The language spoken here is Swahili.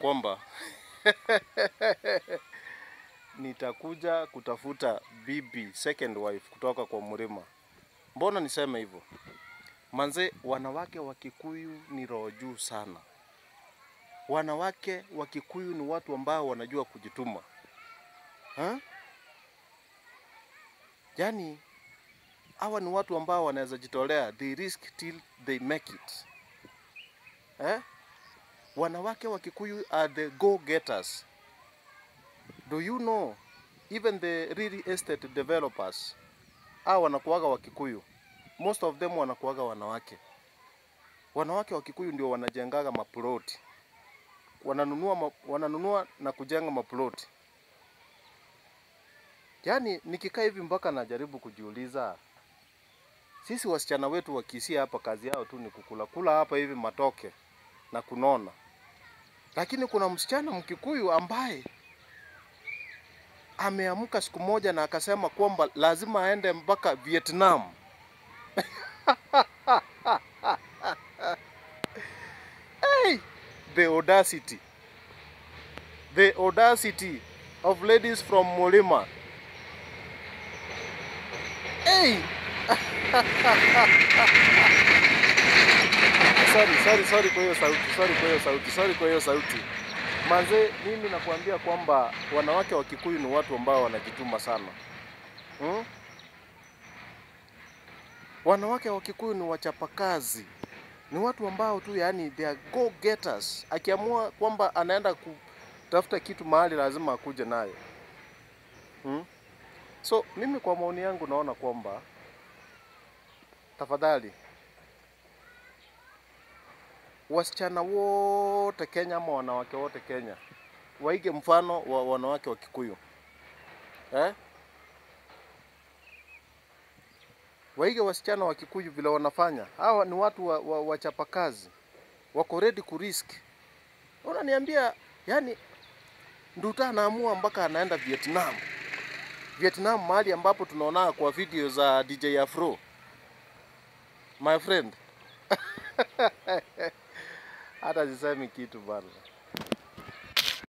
kwamba nitakuja kutafuta bibi second wife kutoka kwa Mrima. Mbona niseme hivyo? Manze, wanawake wa Kikuyu ni roho juu sana. Wanawake wa Kikuyu ni watu ambao wanajua kujituma. Yaani hawa ni watu ambao wanaweza jitolea, they risk till they make it. Wanawake wa Kikuyu are the go-getters. Do you know, even the real estate developers, hawa wanakuwaga wa Kikuyu. Most of them wanakuwaga wanawake. Wanawake wa Kikuyu ndio wanajengaga maploti. Wananunua na kujenga maploti. Yaani nikikaa hivi mpaka najaribu kujiuliza, sisi wasichana wetu wa Kisii hapa kazi yao tu ni kukula hapa hivi matoke na kunona. Lakini kuna msichana Mkikuyu ambaye ameamka siku moja na akasema kwamba lazima aende mpaka Vietnam. Hey, the audacity of ladies from Mrima. Hey. Sorry kwa hiyo sauti. Manze, mimi nakuambia kwamba wanawake wa Kikuyu ni watu ambao wanajituma sana. Wanawake wa Kikuyu ni wachapakazi. Ni watu ambao tu yani they are go-getters. Akiamua kwamba anaenda kutafuta kitu mahali lazima akuje nayo. So mimi kwa maoni yangu naona kwamba tafadhali wasichana wote Kenya ama wanawake wote Kenya waige mfano wa wanawake wa Kikuyu. Waige wasichana wa Kikuyu vile wanafanya. Hawa ni watu wachapakazi. Wako ready ku risk. Unaniambia yani Nduta anaamua mpaka anaenda Vietnam. Vietnam mahali ambapo tunaona kwa video za DJ Afro. My friend. Hata sisemi kitu bana.